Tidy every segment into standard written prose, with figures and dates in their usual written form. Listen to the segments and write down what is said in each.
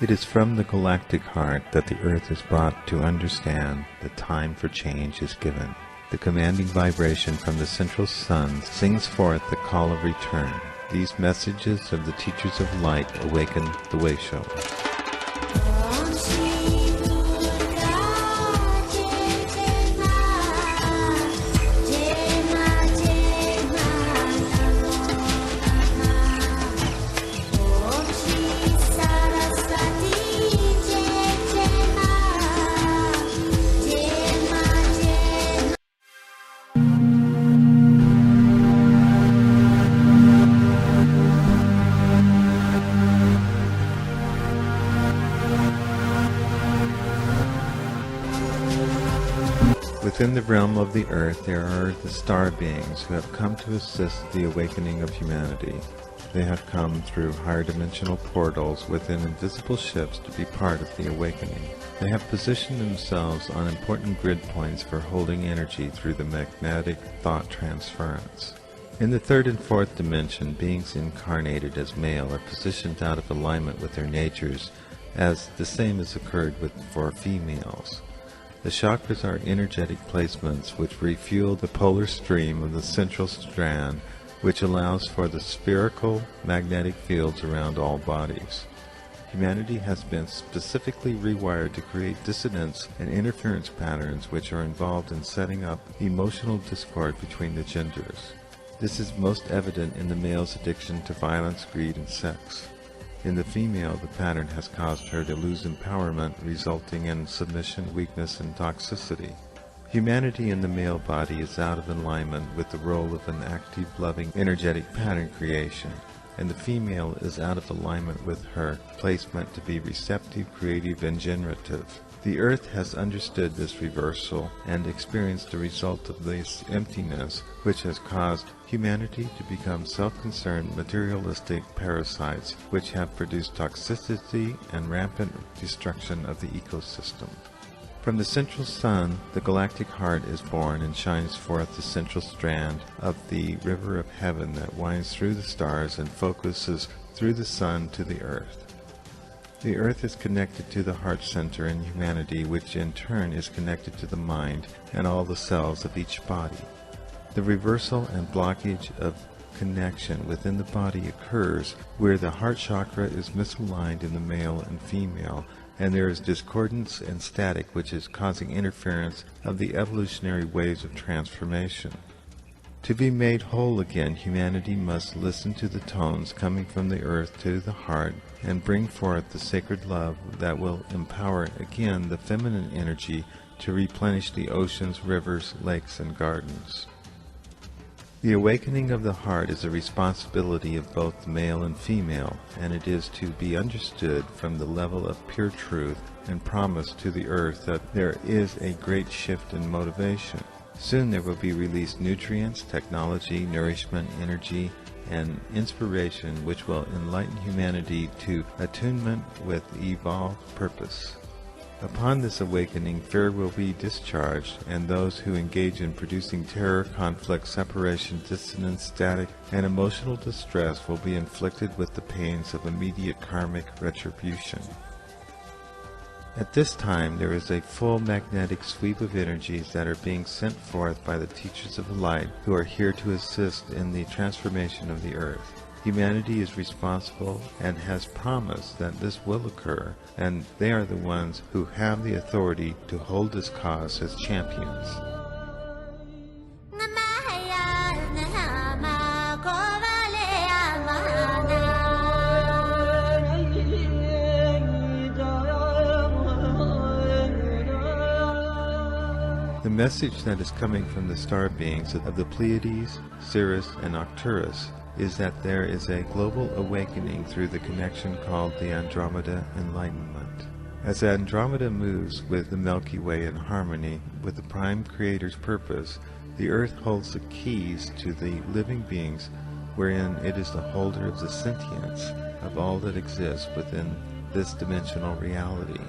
It is from the galactic heart that the earth is brought to understand that time for change is given. The commanding vibration from the central sun sings forth the call of return. These messages of the teachers of light awaken the way-showers. Within the realm of the earth there are the star beings who have come to assist the awakening of humanity. They have come through higher dimensional portals within invisible ships to be part of the awakening. They have positioned themselves on important grid points for holding energy through the magnetic thought transference. In the third and fourth dimension, beings incarnated as male are positioned out of alignment with their natures, as the same has occurred for females. The chakras are energetic placements which refuel the polar stream of the central strand, which allows for the spherical magnetic fields around all bodies. Humanity has been specifically rewired to create dissonance and interference patterns which are involved in setting up emotional discord between the genders. This is most evident in the male's addiction to violence, greed, and sex. In the female, the pattern has caused her to lose empowerment, resulting in submission, weakness, and toxicity. Humanity in the male body is out of alignment with the role of an active, loving, energetic pattern creation, and the female is out of alignment with her placement to be receptive, creative, and generative. The earth has understood this reversal and experienced the result of this emptiness, which has caused humanity to become self-concerned, materialistic parasites which have produced toxicity and rampant destruction of the ecosystem. From the central sun, the galactic heart is born and shines forth the central strand of the river of heaven that winds through the stars and focuses through the sun to the earth. The earth is connected to the heart center in humanity, which in turn is connected to the mind and all the cells of each body. The reversal and blockage of connection within the body occurs where the heart chakra is misaligned in the male and female, and there is discordance and static which is causing interference of the evolutionary waves of transformation. To be made whole again, humanity must listen to the tones coming from the earth to the heart and bring forth the sacred love that will empower again the feminine energy to replenish the oceans, rivers, lakes, and gardens. The awakening of the heart is a responsibility of both the male and female, and it is to be understood from the level of pure truth and promise to the earth that there is a great shift in motivation. Soon there will be released nutrients, technology, nourishment, energy, and inspiration which will enlighten humanity to attunement with evolved purpose. Upon this awakening, fear will be discharged, and those who engage in producing terror, conflict, separation, dissonance, static, and emotional distress will be inflicted with the pains of immediate karmic retribution. At this time, there is a full magnetic sweep of energies that are being sent forth by the teachers of light who are here to assist in the transformation of the earth. Humanity is responsible and has promised that this will occur, and they are the ones who have the authority to hold this cause as champions. The message that is coming from the star beings of the Pleiades, Sirius, and Arcturus is that there is a global awakening through the connection called the Andromeda Enlightenment. As Andromeda moves with the Milky Way in harmony with the Prime Creator's purpose, the Earth holds the keys to the living beings, wherein it is the holder of the sentience of all that exists within this dimensional reality.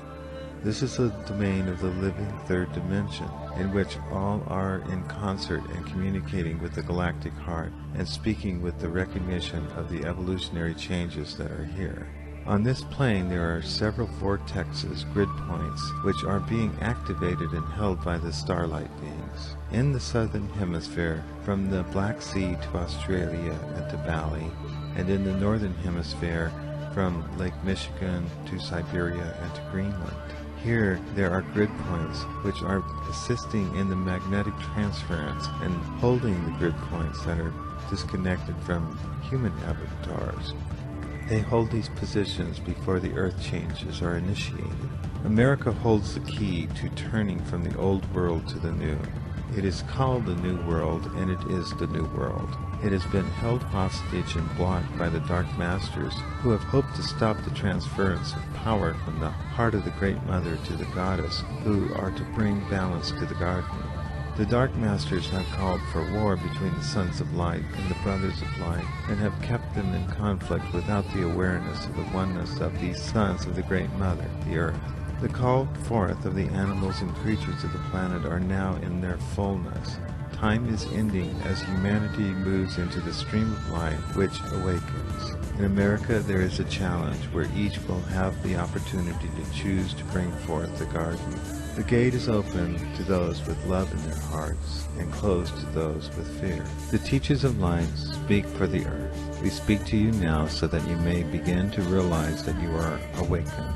This is the domain of the living third dimension, in which all are in concert and communicating with the galactic heart and speaking with the recognition of the evolutionary changes that are here. On this plane there are several vortexes, grid points, which are being activated and held by the starlight beings. In the southern hemisphere, from the Black Sea to Australia and to Bali, and in the northern hemisphere, from Lake Michigan to Siberia and to Greenland. Here there are grid points which are assisting in the magnetic transference and holding the grid points that are disconnected from human avatars. They hold these positions before the earth changes are initiated. America holds the key to turning from the old world to the new. It is called the New World, and it is the New World. It has been held hostage and blocked by the Dark Masters, who have hoped to stop the transference of power from the heart of the Great Mother to the Goddess, who are to bring balance to the garden. The Dark Masters have called for war between the Sons of Light and the Brothers of Light, and have kept them in conflict without the awareness of the oneness of these sons of the Great Mother, the Earth. The call forth of the animals and creatures of the planet are now in their fullness. Time is ending as humanity moves into the stream of light which awakens. In America there is a challenge where each will have the opportunity to choose to bring forth the garden. The gate is open to those with love in their hearts and closed to those with fear. The teachers of light speak for the earth. We speak to you now so that you may begin to realize that you are awakened.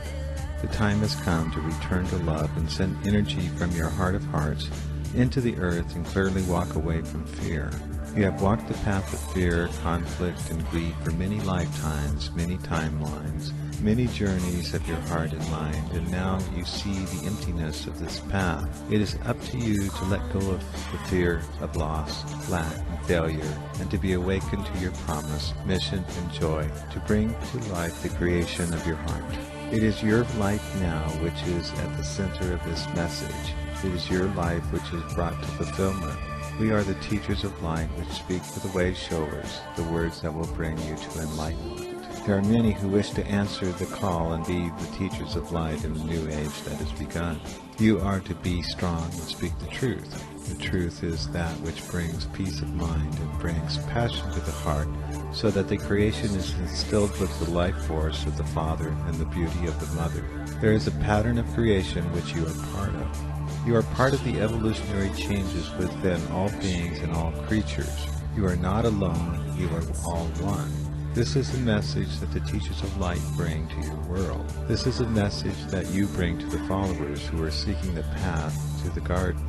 The time has come to return to love and send energy from your heart of hearts into the earth and clearly walk away from fear. You have walked the path of fear, conflict, and greed for many lifetimes, many timelines, many journeys of your heart and mind, and now you see the emptiness of this path. It is up to you to let go of the fear of loss, lack, and failure, and to be awakened to your promise, mission, and joy, to bring to life the creation of your heart. It is your life now which is at the center of this message. It is your life which is brought to fulfillment. We are the teachers of light which speak for the way showers, the words that will bring you to enlightenment. There are many who wish to answer the call and be the teachers of light in the new age that has begun. You are to be strong and speak the truth. The truth is that which brings peace of mind and brings passion to the heart, so that the creation is instilled with the life force of the Father and the beauty of the Mother. There is a pattern of creation which you are part of. You are part of the evolutionary changes within all beings and all creatures. You are not alone, you are all one. This is the message that the teachers of light bring to your world. This is a message that you bring to the followers who are seeking the path to the garden.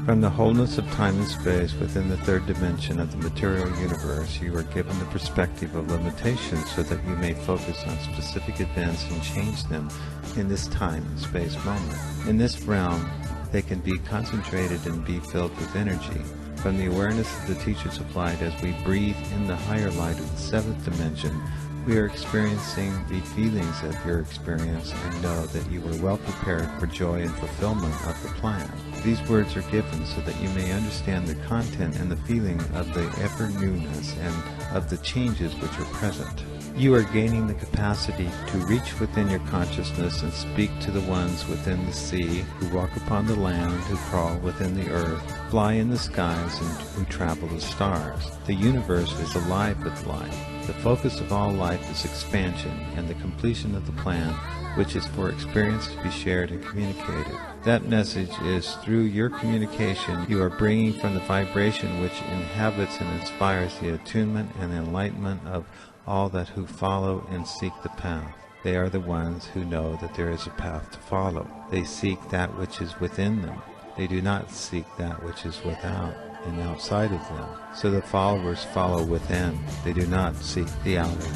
From the wholeness of time and space within the third dimension of the material universe, you are given the perspective of limitations so that you may focus on specific events and change them in this time and space moment. In this realm, they can be concentrated and be filled with energy. From the awareness of the teachers of light, as we breathe in the higher light of the seventh dimension, we are experiencing the feelings of your experience and know that you are well prepared for joy and fulfillment of the plan. These words are given so that you may understand the content and the feeling of the ever-newness and of the changes which are present. You are gaining the capacity to reach within your consciousness and speak to the ones within the sea, who walk upon the land, who crawl within the earth, fly in the skies, and who travel the stars. The universe is alive with life. The focus of all life is expansion and the completion of the plan, which is for experience to be shared and communicated. That message is through your communication you are bringing from the vibration which inhabits and inspires the attunement and enlightenment of all that who follow and seek the path. They are the ones who know that there is a path to follow. They seek that which is within them. They do not seek that which is without and outside of them. So the followers follow within. They do not seek the outer.